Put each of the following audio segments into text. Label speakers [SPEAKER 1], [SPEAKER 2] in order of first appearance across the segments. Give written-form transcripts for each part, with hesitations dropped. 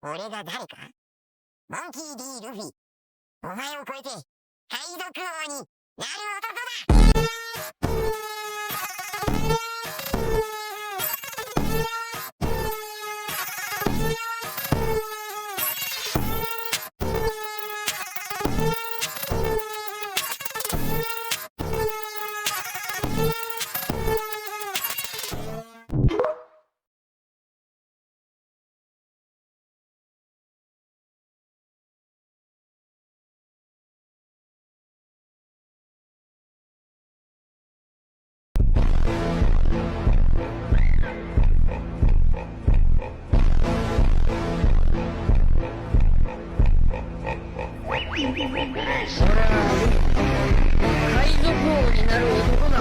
[SPEAKER 1] 俺が誰か？モンキー D ルフィ。お前を超えて海賊王になる男だ。
[SPEAKER 2] 海賊王になる男だ。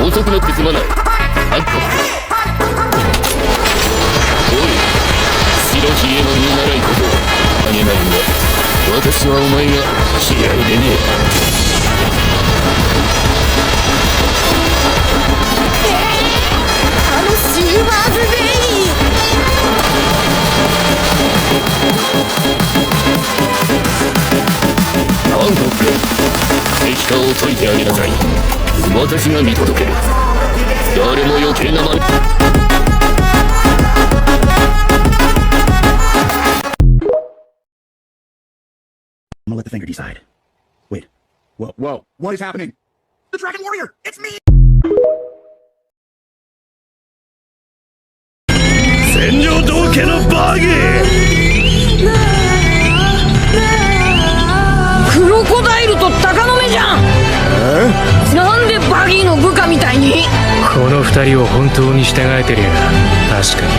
[SPEAKER 3] 遅くなってすまない。あっと。おい、白ひげの見習いことあげないんだ。私はお前が嫌いでね。
[SPEAKER 2] あのシルバーズベイ
[SPEAKER 3] なんとって石川を解いてあげなさい。私が見届ける。誰も余計なまね。
[SPEAKER 4] I'm gonna let the finger decide. Wait. Whoa. What is happening? The Dragon Warrior! It's me!
[SPEAKER 3] の道家のバギー。
[SPEAKER 2] クロコダイルとタカの目じゃん。なんでバギーの部下みたいに。
[SPEAKER 5] この二人を本当に従えてりゃ確かに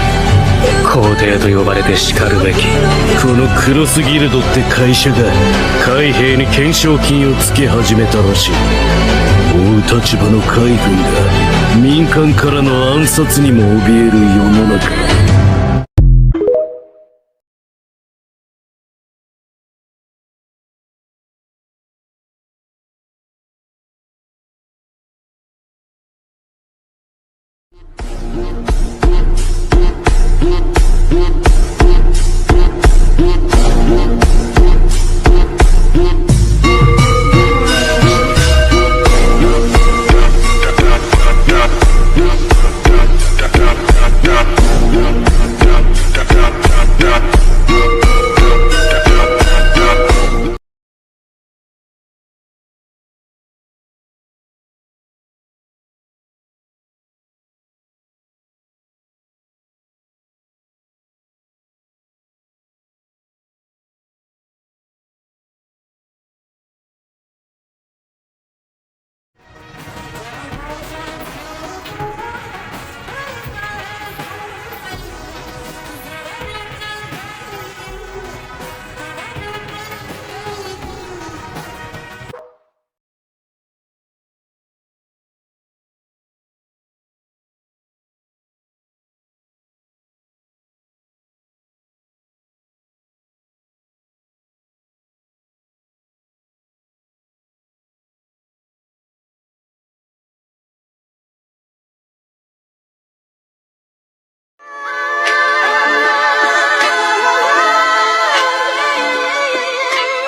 [SPEAKER 5] 皇帝と呼ばれてしかるべき。
[SPEAKER 3] このクロスギルドって会社が海兵に懸賞金をつけ始めたらしい。追う立場の海軍が民間からの暗殺にも怯える世の中。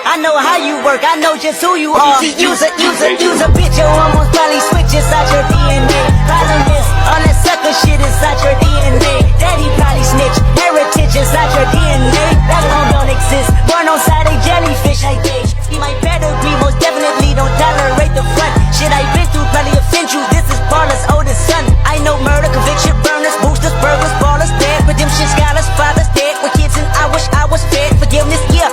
[SPEAKER 6] I know how you work, I know just who you are. See, use a bitch, you almost probably switch inside your DNA. Problem is, all that sucker shit inside your DNA. Daddy probably snitch, heritage inside your DNA. That one don't exist, born on side a jellyfish like beige. See my pedigree, most definitely don't tolerate the front. Shit I been through probably offend you, this is Paula's oldest son. I know murder, conviction, burners, boosters, burglars, ballers, dead. Redemption, scholars, fathers, dead. With kids and I wish I was fed. Forgiveness, yeah.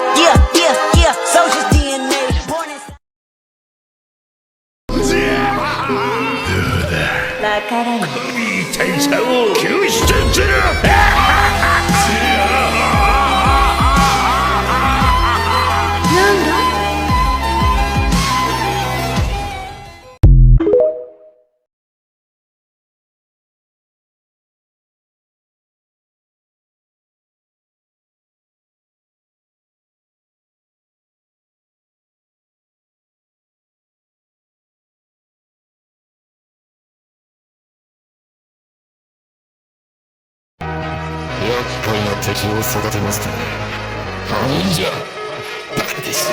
[SPEAKER 6] Soldier's DNA, born in... La caraに
[SPEAKER 3] 天才を救出する。
[SPEAKER 7] 厄介な敵を育てますといいんじゃバカです。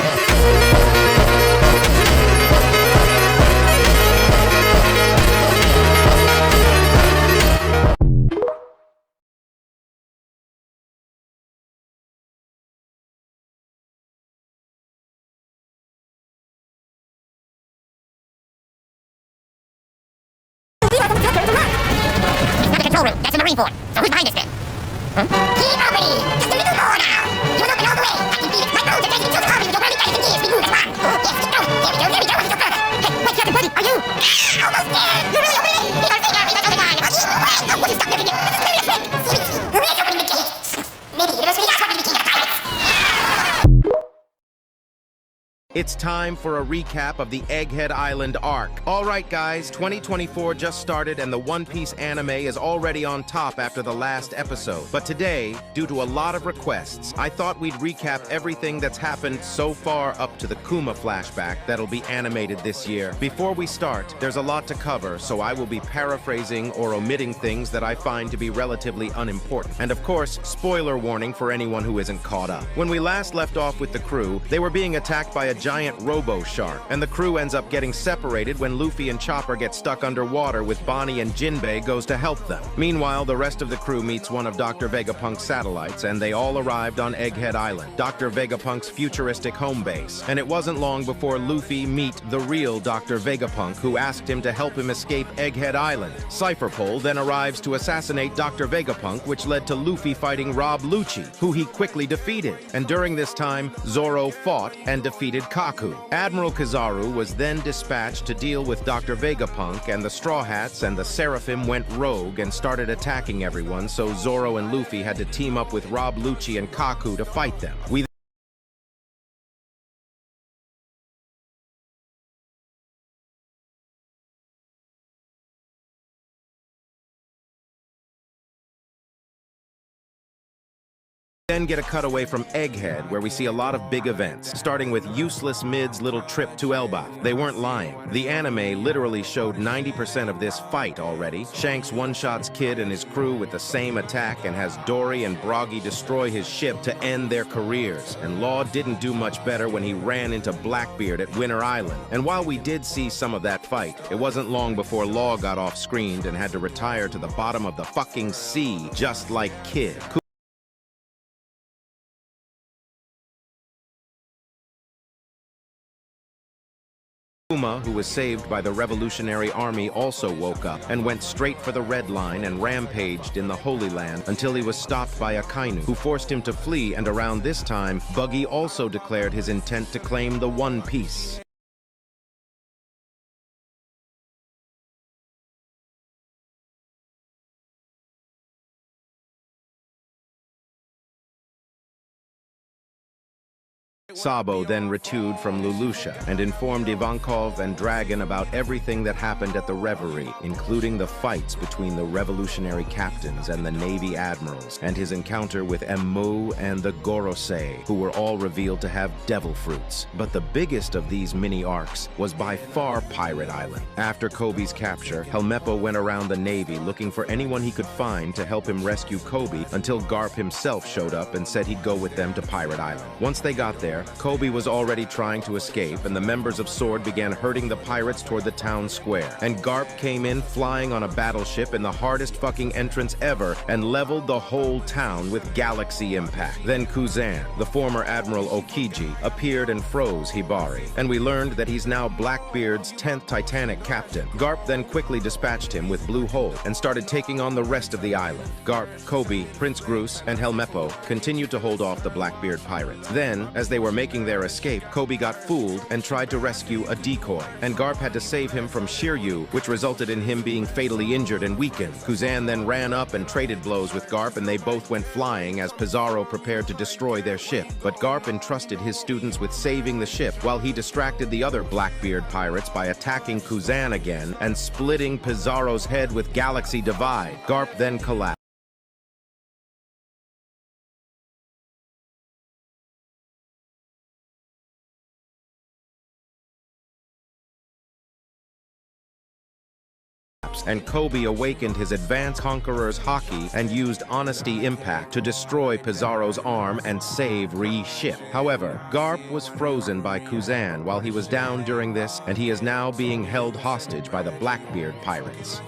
[SPEAKER 1] That's a Marine fort. So who's behind this thing? Huh? Keep moving! Just a little more now! You're not going all the way! I can feel it! My bones are taking it so hard! You're running faster than years! We move as one! Oh, yes, keep going! There we go! Let's go further! Hey, wait, Captain Buddy! Are you? Almost there! You're really over it! Keep on staying on me! That's all the time! Oh, would you stop moving it? This is clearly a trick! Seriously! Who is opening the gate? Maybe the university is working to be king of pirates!
[SPEAKER 8] It's time for a recap of the Egghead Island arc. Alright guys, 2024 just started and the One Piece anime is already on top after the last episode. But today, due to a lot of requests, I thought we'd recap everything that's happened so far up to the Kuma flashback that'll be animated this year. Before we start, there's a lot to cover, so I will be paraphrasing or omitting things that I find to be relatively unimportant. And of course, spoiler warning for anyone who isn't caught up. When we last left off with the crew, they were being attacked by a giant robo-shark, and the crew ends up getting separated when Luffy and Chopper get stuck underwater with Bonnie and Jinbei goes to help them. Meanwhile, the rest of the crew meets one of Dr. Vegapunk's satellites, and they all arrived on Egghead Island, Dr. Vegapunk's futuristic home base. And it wasn't long before Luffy meet the real Dr. Vegapunk, who asked him to help him escape Egghead Island. Cypherpole then arrives to assassinate Dr. Vegapunk, which led to Luffy fighting Rob Lucci, who he quickly defeated. And during this time, Zoro fought and defeated Kaku. Admiral Kizaru was then dispatched to deal with Dr. Vegapunk, and the Straw Hats and the Seraphim went rogue and started attacking everyone, so Zoro and Luffy had to team up with Rob Lucci and Kaku to fight them. We then get a cutaway from Egghead, where we see a lot of big events, starting with Useless Mid's little trip to Elba. They weren't lying. The anime literally showed 90% of this fight already. Shanks one-shots Kid and his crew with the same attack and has Dory and Broggy destroy his ship to end their careers. And Law didn't do much better when he ran into Blackbeard at Winter Island. And while we did see some of that fight, it wasn't long before Law got off-screened and had to retire to the bottom of the fucking sea, just like Kid. Kuma, who was saved by the Revolutionary Army, also woke up and went straight for the Red Line and rampaged in the Holy Land until he was stopped by Akainu, who forced him to flee, and around this time, Buggy also declared his intent to claim the One Piece. Sabo then returned from Lulusha and informed Ivankov and Dragon about everything that happened at the Reverie, including the fights between the revolutionary captains and the Navy admirals, and his encounter with Emmu and the Gorosei, who were all revealed to have devil fruits. But the biggest of these mini-arcs was by far Pirate Island. After Kobe's capture, Helmeppo went around the Navy looking for anyone he could find to help him rescue Kobe until Garp himself showed up and said he'd go with them to Pirate Island. Once they got there, Kobe was already trying to escape, and the members of SWORD began herding the pirates toward the town square. And Garp came in flying on a battleship in the hardest fucking entrance ever and leveled the whole town with galaxy impact. Then Kuzan, the former Admiral Okiji, appeared and froze Hibari. And we learned that he's now Blackbeard's 10th Titanic captain. Garp then quickly dispatched him with Blue Hole and started taking on the rest of the island. Garp, Kobe, Prince Groose, and Helmeppo continued to hold off the Blackbeard pirates. Then, as they were making their escape, Kobe got fooled and tried to rescue a decoy, and Garp had to save him from Shiryu, which resulted in him being fatally injured and weakened. Kuzan then ran up and traded blows with Garp, and they both went flying as Pizarro prepared to destroy their ship. But Garp entrusted his students with saving the ship while he distracted the other Blackbeard pirates by attacking Kuzan again and splitting Pizarro's head with Galaxy Divide. Garp then collapsed. And Kobe awakened his advanced Conqueror's Haki and used Honesty Impact to destroy Pizarro's arm and save Ri's ship. However, Garp was frozen by Kuzan while he was down during this, and he is now being held hostage by the Blackbeard pirates.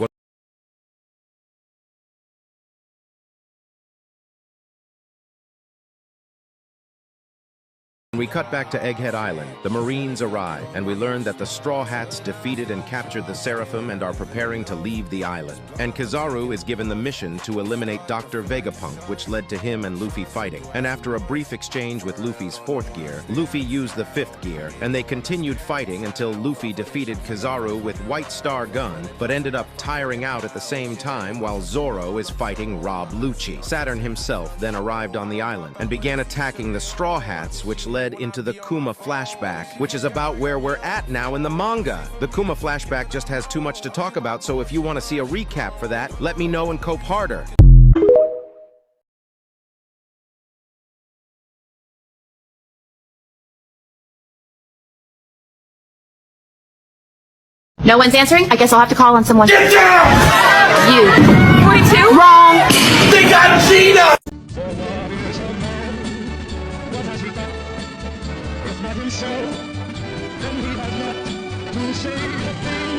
[SPEAKER 8] When we cut back to Egghead Island, the Marines arrive, and we learn that the Straw Hats defeated and captured the Seraphim and are preparing to leave the island. And Kizaru is given the mission to eliminate Dr. Vegapunk, which led to him and Luffy fighting. And after a brief exchange with Luffy's 4th gear, Luffy used the 5th gear, and they continued fighting until Luffy defeated Kizaru with White Star Gun, but ended up tiring out at the same time while Zoro is fighting Rob Lucci. Saturn himself then arrived on the island and began attacking the Straw Hats, which led into the Kuma flashback, which is about where we're at now in the manga. The Kuma flashback just has too much to talk about, so if you want to see a recap for that, let me know and cope harder.
[SPEAKER 9] No one's answering? I guess I'll have to call on someone.
[SPEAKER 10] Get down!
[SPEAKER 9] You. 42? Wrong!
[SPEAKER 10] They got Gina!
[SPEAKER 7] So
[SPEAKER 3] To say the things